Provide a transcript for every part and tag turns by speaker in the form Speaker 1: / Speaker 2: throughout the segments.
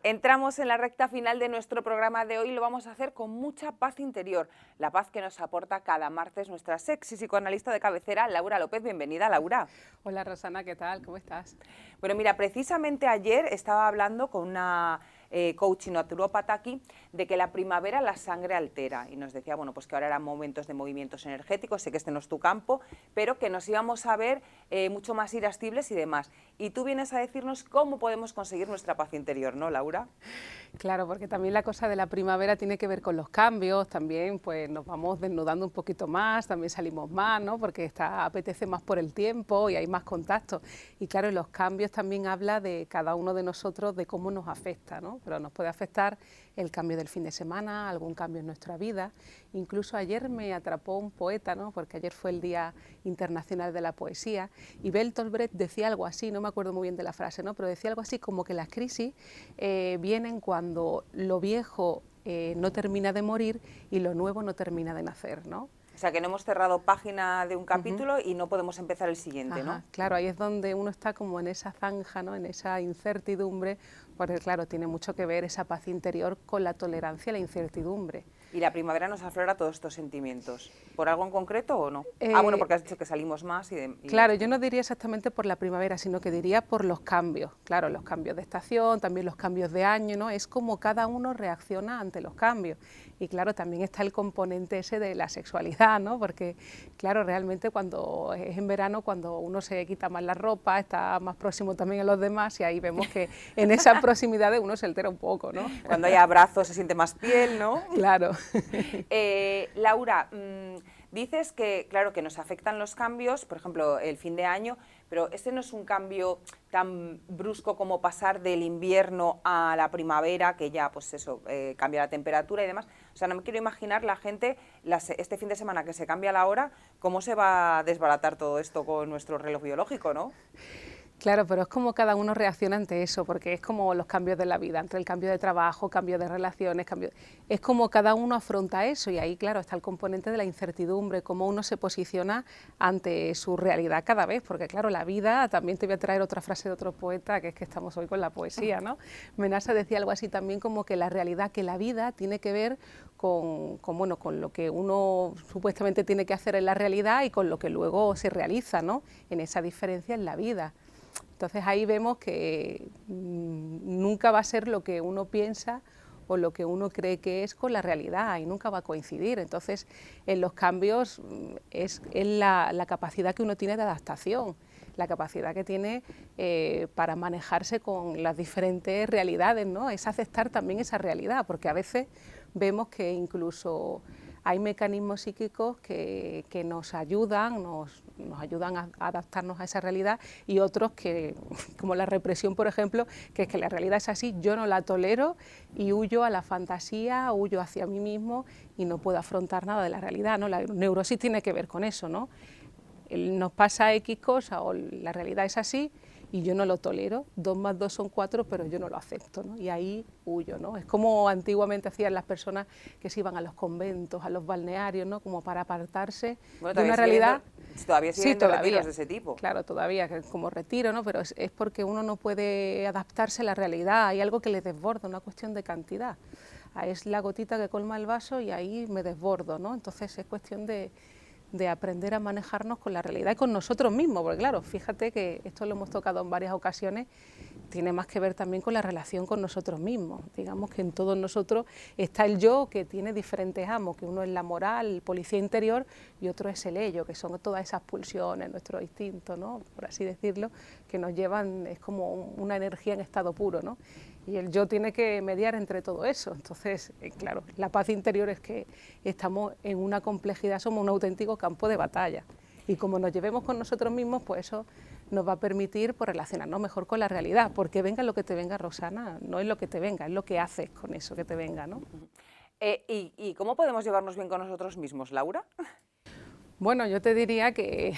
Speaker 1: Entramos en la recta final de nuestro programa de hoy y lo vamos a hacer con mucha paz interior, la paz que nos aporta cada martes nuestra sexy psicoanalista de cabecera, Laura López. Bienvenida, Laura.
Speaker 2: Hola Rosana, ¿qué tal? ¿Cómo estás?
Speaker 1: Bueno, mira, precisamente ayer estaba hablando con una coach y naturópata aquí de que la primavera la sangre altera y nos decía, bueno, pues que ahora eran momentos de movimientos energéticos, sé que este no es tu campo, pero que nos íbamos a ver mucho más irascibles y demás. Y tú vienes a decirnos cómo podemos conseguir nuestra paz interior, ¿no, Laura?
Speaker 2: Claro, porque también la cosa de la primavera tiene que ver con los cambios, también pues nos vamos desnudando un poquito más, también salimos más, ¿no? Porque apetece más por el tiempo y hay más contacto. Y claro, los cambios también habla de cada uno de nosotros, de cómo nos afecta, ¿no? Pero nos puede afectar el cambio del fin de semana, algún cambio en nuestra vida. Incluso ayer me atrapó un poeta, ¿no? Porque ayer fue el Día Internacional de la Poesía, y Bertolt Brecht decía algo así, no me acuerdo muy bien de la frase, ¿no? Pero decía algo así como que las crisis vienen cuando lo viejo no termina de morir y lo nuevo no termina de nacer, ¿no?
Speaker 1: O sea, que no hemos cerrado página de un capítulo y no podemos empezar el siguiente, ¿no?
Speaker 2: Claro, ahí es donde uno está como en esa zanja, ¿no? En esa incertidumbre, porque claro, tiene mucho que ver esa paz interior con la tolerancia a la incertidumbre.
Speaker 1: Y la primavera nos aflora todos estos sentimientos. ¿Por algo en concreto o no? Bueno, porque has dicho que salimos más
Speaker 2: Claro, yo no diría exactamente por la primavera, sino que diría por los cambios. Claro, los cambios de estación, también los cambios de año, ¿no? Es como cada uno reacciona ante los cambios. Y claro, también está el componente ese de la sexualidad, ¿no? Porque, claro, realmente cuando es en verano, cuando uno se quita más la ropa, está más próximo también a los demás, y ahí vemos que en esa proximidad de uno se altera un poco, ¿no?
Speaker 1: Cuando hay abrazos se siente más piel, ¿no?
Speaker 2: Claro.
Speaker 1: Laura, dices que, claro, que nos afectan los cambios, por ejemplo, el fin de año, pero este no es un cambio tan brusco como pasar del invierno a la primavera, que ya, pues eso, cambia la temperatura y demás. O sea, no me quiero imaginar la gente, este fin de semana que se cambia la hora, cómo se va a desbaratar todo esto con nuestro reloj biológico, ¿no?
Speaker 2: Claro, pero es como cada uno reacciona ante eso, porque es como los cambios de la vida, entre el cambio de trabajo, cambio de relaciones, es como cada uno afronta eso, y ahí, claro, está el componente de la incertidumbre, cómo uno se posiciona ante su realidad cada vez, porque claro, la vida, también te voy a traer otra frase de otro poeta, que es que estamos hoy con la poesía, ¿no? Menasa decía algo así también como que la realidad, que la vida tiene que ver con lo que uno supuestamente tiene que hacer en la realidad y con lo que luego se realiza, ¿no? En esa diferencia en la vida. Entonces ahí vemos que nunca va a ser lo que uno piensa o lo que uno cree que es con la realidad, y nunca va a coincidir. Entonces en los cambios es la capacidad que uno tiene de adaptación, la capacidad que tiene para manejarse con las diferentes realidades, ¿no? Es aceptar también esa realidad, porque a veces vemos que incluso hay mecanismos psíquicos que nos ayudan, nos ayudan a adaptarnos a esa realidad, y otros que, como la represión, por ejemplo, que es que la realidad es así, yo no la tolero y huyo a la fantasía, huyo hacia mí mismo y no puedo afrontar nada de la realidad, ¿no? La neurosis tiene que ver con eso, ¿no? Nos pasa X cosa o la realidad es así y yo no lo tolero, 2 más 2 son 4, pero yo no lo acepto, ¿no? Y ahí huyo, ¿no? Es como antiguamente hacían las personas que se iban a los conventos, a los balnearios, ¿no? Como para apartarse de una realidad.
Speaker 1: Todavía siguen retiros de ese tipo.
Speaker 2: Claro, todavía, como retiro, ¿no? Pero es porque uno no puede adaptarse a la realidad, hay algo que le desborda, una cuestión de cantidad. Es la gotita que colma el vaso y ahí me desbordo, ¿no? Entonces es cuestión de aprender a manejarnos con la realidad y con nosotros mismos, porque claro, fíjate que esto lo hemos tocado en varias ocasiones, tiene más que ver también con la relación con nosotros mismos. Digamos que en todos nosotros está el yo, que tiene diferentes amos, que uno es la moral, el policía interior, y otro es el ello, que son todas esas pulsiones, nuestros instintos, ¿no? Por así decirlo, que nos llevan, es como una energía en estado puro, ¿no? Y el yo tiene que mediar entre todo eso. Entonces, claro, la paz interior es que estamos en una complejidad, somos un auténtico campo de batalla. Y como nos llevemos con nosotros mismos, pues eso nos va a permitir pues, relacionarnos mejor con la realidad, porque venga lo que te venga, Rosana, no es lo que te venga, es lo que haces con eso que te venga, ¿no?
Speaker 1: ¿Y cómo podemos llevarnos bien con nosotros mismos, Laura?
Speaker 2: Bueno, yo te diría que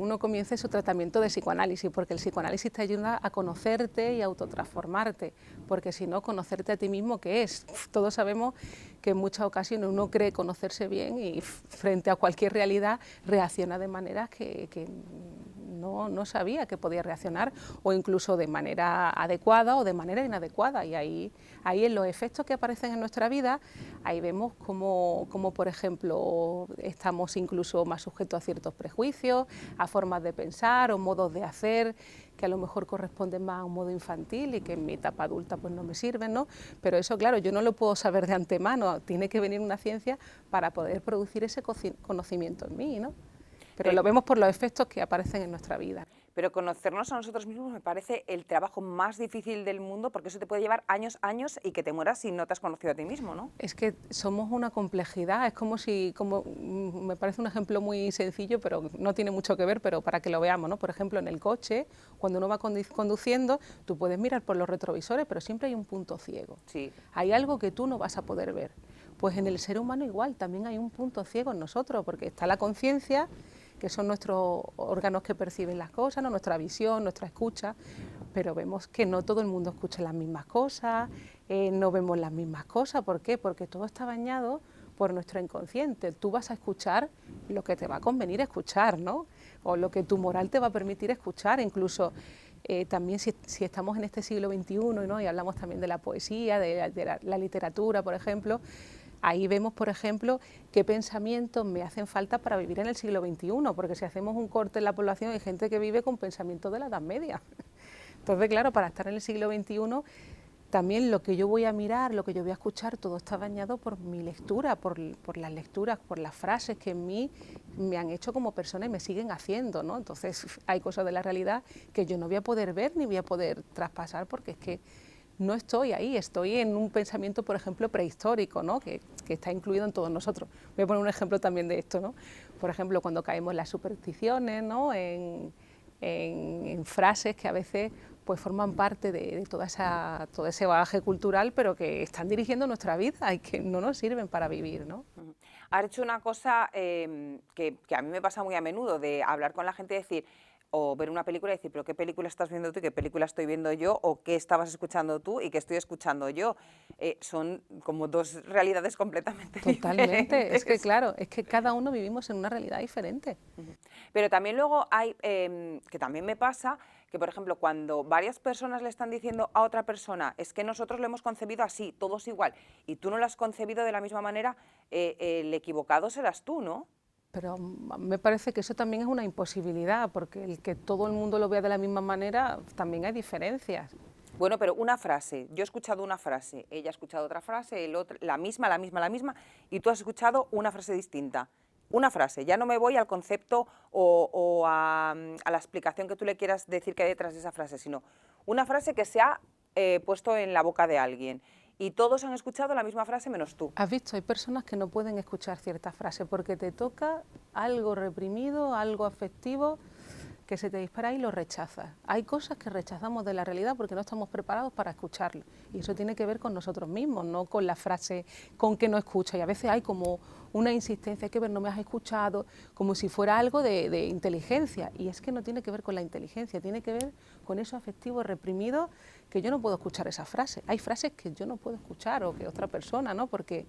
Speaker 2: uno comience su tratamiento de psicoanálisis, porque el psicoanálisis te ayuda a conocerte y a autotransformarte, porque si no, conocerte a ti mismo, ¿qué es? Todos sabemos que en muchas ocasiones uno cree conocerse bien y frente a cualquier realidad reacciona de maneras que no sabía que podía reaccionar, o incluso de manera adecuada o de manera inadecuada. Y ahí en los efectos que aparecen en nuestra vida, ahí vemos cómo, por ejemplo, estamos incluso más sujetos a ciertos prejuicios, a formas de pensar o modos de hacer que a lo mejor corresponden más a un modo infantil y que en mi etapa adulta pues no me sirven, ¿no? Pero eso, claro, yo no lo puedo saber de antemano, tiene que venir una ciencia para poder producir ese conocimiento en mí, ¿no? Pero lo vemos por los efectos que aparecen en nuestra vida.
Speaker 1: Pero conocernos a nosotros mismos me parece el trabajo más difícil del mundo, porque eso te puede llevar años y que te mueras si no te has conocido a ti mismo, ¿no?
Speaker 2: Es que somos una complejidad, es me parece un ejemplo muy sencillo, pero no tiene mucho que ver, pero para que lo veamos, ¿no? Por ejemplo, en el coche, cuando uno va conduciendo, tú puedes mirar por los retrovisores, pero siempre hay un punto ciego.
Speaker 1: Sí.
Speaker 2: Hay algo que tú no vas a poder ver. Pues en el ser humano igual, también hay un punto ciego en nosotros, porque está la conciencia, que son nuestros órganos que perciben las cosas, ¿no? Nuestra visión, nuestra escucha, pero vemos que no todo el mundo escucha las mismas cosas, no vemos las mismas cosas. ¿Por qué? Porque todo está bañado por nuestro inconsciente. Tú vas a escuchar lo que te va a convenir escuchar, ¿no? O lo que tu moral te va a permitir escuchar, incluso también si estamos en este siglo XXI, ¿no? Y hablamos también de la poesía, de la literatura, por ejemplo. Ahí vemos, por ejemplo, qué pensamientos me hacen falta para vivir en el siglo XXI, porque si hacemos un corte en la población hay gente que vive con pensamientos de la Edad Media. Entonces, claro, para estar en el siglo XXI, también lo que yo voy a mirar, lo que yo voy a escuchar, todo está bañado por mi lectura, por las lecturas, por las frases que en mí me han hecho como persona y me siguen haciendo, ¿no? Entonces, hay cosas de la realidad que yo no voy a poder ver ni voy a poder traspasar, porque es que no estoy ahí, estoy en un pensamiento, por ejemplo, prehistórico, ¿no? que está incluido en todos nosotros. Voy a poner un ejemplo también de esto, ¿no? Por ejemplo, cuando caemos en las supersticiones, ¿no? en frases que a veces pues forman parte de todo ese bagaje cultural, pero que están dirigiendo nuestra vida y que no nos sirven para vivir, ¿no?
Speaker 1: Has hecho una cosa que a mí me pasa muy a menudo, de hablar con la gente y decir, o ver una película y decir, pero ¿qué película estás viendo tú y qué película estoy viendo yo? O ¿qué estabas escuchando tú y qué estoy escuchando yo? Son como dos realidades completamente
Speaker 2: Totalmente,
Speaker 1: diferentes.
Speaker 2: es que claro, es que cada uno vivimos en una realidad diferente.
Speaker 1: Pero también luego hay, que también me pasa, que por ejemplo cuando varias personas le están diciendo a otra persona, es que nosotros lo hemos concebido así, todos igual, y tú no lo has concebido de la misma manera, el equivocado serás tú, ¿no?
Speaker 2: Pero me parece que eso también es una imposibilidad, porque el que todo el mundo lo vea de la misma manera, también hay diferencias.
Speaker 1: Bueno, pero una frase, yo he escuchado una frase, ella ha escuchado otra frase, el otro, la misma, y tú has escuchado una frase distinta. Una frase, ya no me voy al concepto o a la explicación que tú le quieras decir que hay detrás de esa frase, sino una frase que se ha puesto en la boca de alguien. Y todos han escuchado la misma frase menos tú.
Speaker 2: Has visto, hay personas que no pueden escuchar ciertas frases porque te toca algo reprimido, algo afectivo, que se te dispara y lo rechazas. Hay cosas que rechazamos de la realidad porque no estamos preparados para escucharlo. Y eso tiene que ver con nosotros mismos, no con la frase con que no escucha. Y a veces hay como una insistencia, hay que ver, no me has escuchado, como si fuera algo de inteligencia. Y es que no tiene que ver con la inteligencia, tiene que ver con eso afectivo reprimido, que yo no puedo escuchar esa frase. Hay frases que yo no puedo escuchar o que otra persona, ¿no? Porque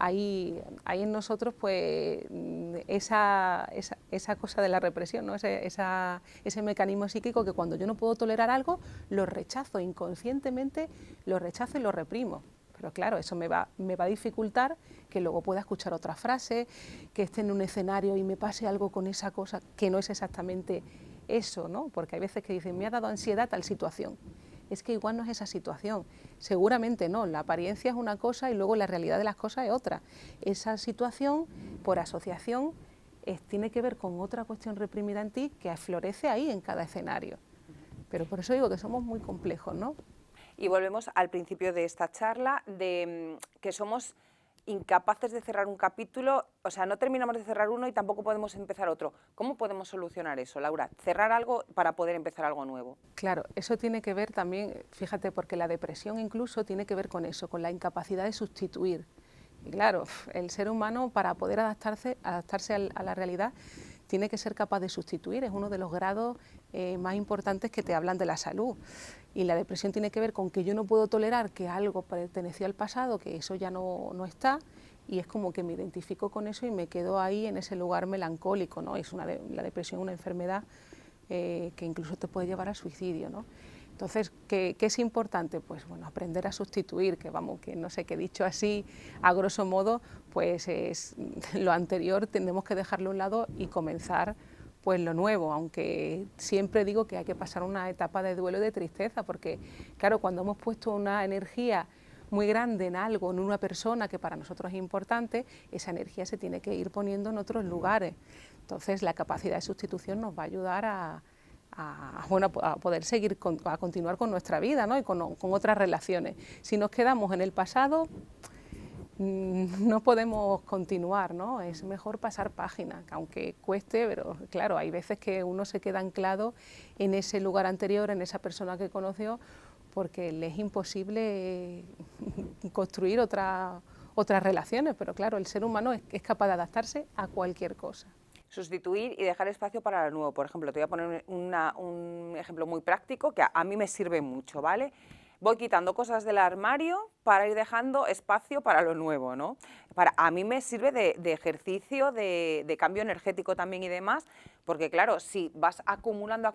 Speaker 2: hay en nosotros pues esa cosa de la represión, ¿no? ese mecanismo psíquico que cuando yo no puedo tolerar algo, lo rechazo inconscientemente, lo rechazo y lo reprimo. Pero claro, eso me va a dificultar que luego pueda escuchar otra frase, que esté en un escenario y me pase algo con esa cosa que no es exactamente eso, ¿no? Porque hay veces que dicen, me ha dado ansiedad tal situación. Es que igual no es esa situación, seguramente no, la apariencia es una cosa y luego la realidad de las cosas es otra. Esa situación, por asociación, tiene que ver con otra cuestión reprimida en ti que florece ahí en cada escenario. Pero por eso digo que somos muy complejos, ¿no?
Speaker 1: Y volvemos al principio de esta charla, de que somos incapaces de cerrar un capítulo, o sea, no terminamos de cerrar uno y tampoco podemos empezar otro. ¿Cómo podemos solucionar eso, Laura? Cerrar algo para poder empezar algo nuevo.
Speaker 2: Claro, eso tiene que ver también, fíjate, porque la depresión incluso tiene que ver con eso, con la incapacidad de sustituir. Y claro, el ser humano para poder adaptarse a la realidad tiene que ser capaz de sustituir, es uno de los grados más importantes que te hablan de la salud. Y la depresión tiene que ver con que yo no puedo tolerar que algo perteneció al pasado, que eso ya no está, y es como que me identifico con eso y me quedo ahí en ese lugar melancólico, ¿no? La depresión es una enfermedad que incluso te puede llevar al suicidio, ¿no? Entonces, ¿qué es importante? Pues bueno, aprender a sustituir, que vamos, que no sé, que dicho así, a grosso modo, pues es lo anterior tenemos que dejarlo a un lado y comenzar pues lo nuevo, aunque siempre digo que hay que pasar una etapa de duelo y de tristeza, porque claro, cuando hemos puesto una energía muy grande en algo, en una persona que para nosotros es importante, esa energía se tiene que ir poniendo en otros lugares. Entonces, la capacidad de sustitución nos va a ayudar bueno, a poder seguir, a continuar con nuestra vida, ¿no? Y con otras relaciones. Si nos quedamos en el pasado, no podemos continuar, ¿no? Es mejor pasar página, aunque cueste, pero claro, hay veces que uno se queda anclado en ese lugar anterior, en esa persona que conoció, porque le es imposible construir otras relaciones, pero claro, el ser humano es capaz de adaptarse a cualquier cosa.
Speaker 1: Sustituir y dejar espacio para lo nuevo. Por ejemplo, te voy a poner un ejemplo muy práctico que a mí me sirve mucho, ¿vale? Voy quitando cosas del armario para ir dejando espacio para lo nuevo, ¿no? A mí me sirve de ejercicio, de cambio energético también y demás, porque claro, si vas acumulando,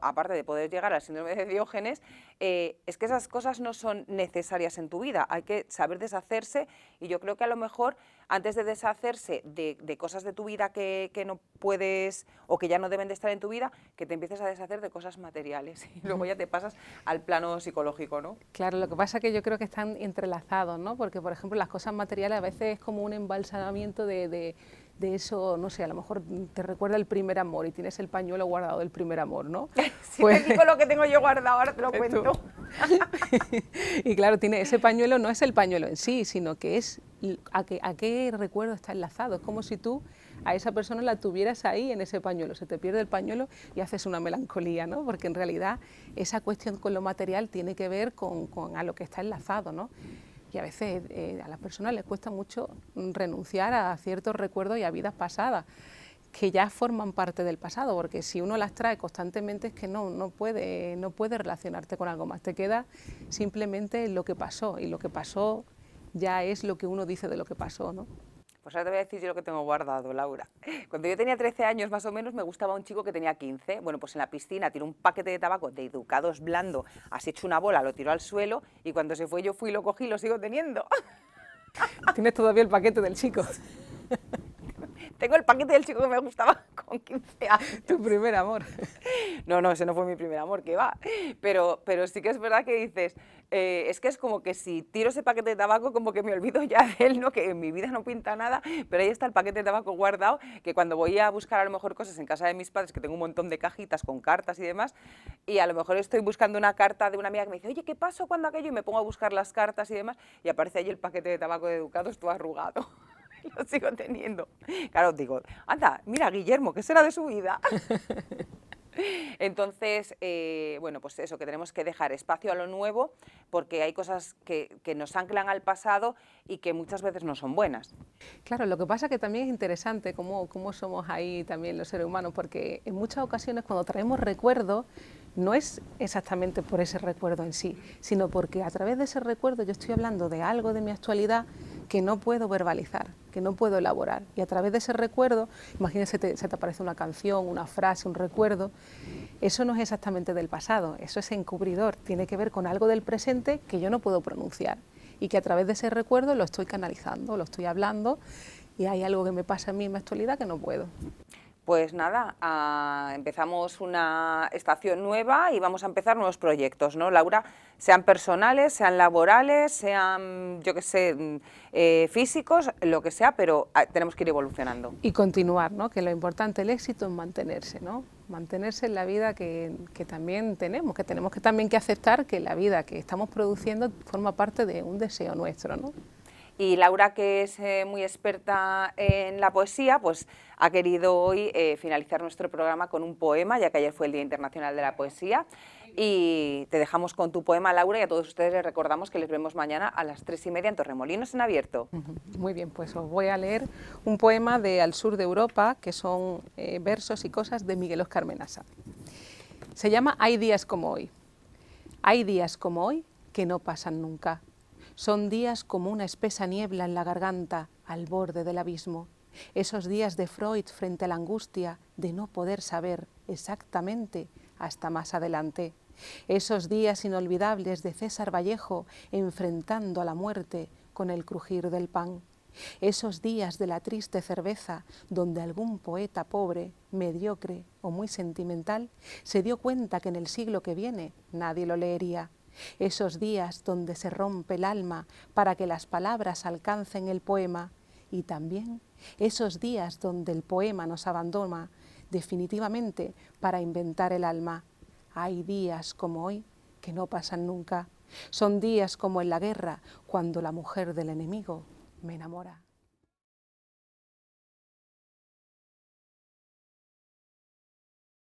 Speaker 1: aparte de poder llegar al síndrome de Diógenes, es que esas cosas no son necesarias en tu vida, hay que saber deshacerse y yo creo que a lo mejor antes de deshacerse de cosas de tu vida que no puedes o que ya no deben de estar en tu vida, que te empieces a deshacer de cosas materiales y luego ya te pasas al plano psicológico, ¿no?
Speaker 2: Claro, lo que pasa es que yo creo que están entrelazados, ¿no? Porque, por ejemplo, las cosas materiales a veces es como un embalsamamiento de eso, no sé, a lo mejor te recuerda el primer amor y tienes el pañuelo guardado del primer amor, ¿no?
Speaker 1: Sí, pues, te digo lo que tengo yo guardado, ahora te lo cuento.
Speaker 2: Y claro, ese pañuelo no es el pañuelo en sí, sino que es a qué recuerdo está enlazado. Es como si tú a esa persona la tuvieras ahí en ese pañuelo, se te pierde el pañuelo y haces una melancolía, ¿no? Porque en realidad esa cuestión con lo material tiene que ver con a lo que está enlazado, ¿no? Y a veces a las personas les cuesta mucho renunciar a ciertos recuerdos y a vidas pasadas que ya forman parte del pasado, porque si uno las trae constantemente es que no puede relacionarte con algo más, te queda simplemente lo que pasó, y lo que pasó ya es lo que uno dice de lo que pasó, ¿no?
Speaker 1: Pues ahora te voy a decir yo lo que tengo guardado, Laura. Cuando yo tenía 13 años más o menos me gustaba un chico que tenía 15. Bueno, pues en la piscina tiró un paquete de tabaco de Educados blando, así hecho una bola, lo tiró al suelo y cuando se fue yo fui, lo cogí y lo sigo teniendo.
Speaker 2: ¿Tienes todavía el paquete del chico?
Speaker 1: Tengo el paquete del chico que me gustaba con 15 años.
Speaker 2: Tu primer amor.
Speaker 1: No, ese no fue mi primer amor, que va. Pero sí que es verdad que dices, es que es como que si tiro ese paquete de tabaco, como que me olvido ya de él, ¿no? Que en mi vida no pinta nada, pero ahí está el paquete de tabaco guardado, que cuando voy a buscar a lo mejor cosas en casa de mis padres, que tengo un montón de cajitas con cartas y demás, y a lo mejor estoy buscando una carta de una amiga que me dice, oye, ¿qué pasó cuando aquello? Y me pongo a buscar las cartas y demás, y aparece ahí el paquete de tabaco de Educados todo arrugado. Lo sigo teniendo. Claro, digo, anda, mira, Guillermo, ¿qué será de su vida? Entonces, bueno, pues eso, que tenemos que dejar espacio a lo nuevo, porque hay cosas que nos anclan al pasado y que muchas veces no son buenas.
Speaker 2: Claro, lo que pasa que también es interesante cómo somos ahí también los seres humanos, porque en muchas ocasiones cuando traemos recuerdos, no es exactamente por ese recuerdo en sí, sino porque a través de ese recuerdo yo estoy hablando de algo de mi actualidad que no puedo verbalizar, que no puedo elaborar. Y a través de ese recuerdo, imagínese, se te aparece una canción, una frase, un recuerdo, eso no es exactamente del pasado, eso es encubridor, tiene que ver con algo del presente que yo no puedo pronunciar y que a través de ese recuerdo lo estoy canalizando, lo estoy hablando y hay algo que me pasa a mí en mi actualidad que no puedo.
Speaker 1: Pues nada, empezamos una estación nueva y vamos a empezar nuevos proyectos, ¿no, Laura? Sean personales, sean laborales, sean, yo qué sé, físicos, lo que sea, pero tenemos que ir evolucionando.
Speaker 2: Y continuar, ¿no? Que lo importante, el éxito es mantenerse, ¿no? Mantenerse en la vida que también tenemos que también que aceptar que la vida que estamos produciendo forma parte de un deseo nuestro, ¿no?
Speaker 1: Y Laura, que es muy experta en la poesía, pues ha querido hoy finalizar nuestro programa con un poema, ya que ayer fue el Día Internacional de la Poesía. Y te dejamos con tu poema, Laura, y a todos ustedes les recordamos que les vemos mañana a las 3:30 en Torremolinos en Abierto.
Speaker 2: Muy bien, pues os voy a leer un poema de Al sur de Europa, que son versos y cosas de Miguel Óscar Menasa. Se llama Hay días como hoy. Hay días como hoy que no pasan nunca. Son días como una espesa niebla en la garganta, al borde del abismo. Esos días de Freud frente a la angustia de no poder saber exactamente hasta más adelante. Esos días inolvidables de César Vallejo enfrentando a la muerte con el crujir del pan. Esos días de la triste cerveza donde algún poeta pobre, mediocre o muy sentimental se dio cuenta que en el siglo que viene nadie lo leería. Esos días donde se rompe el alma para que las palabras alcancen el poema, y también esos días donde el poema nos abandona definitivamente para inventar el alma. Hay días como hoy que no pasan nunca. Son días como en la guerra, cuando la mujer del enemigo me enamora.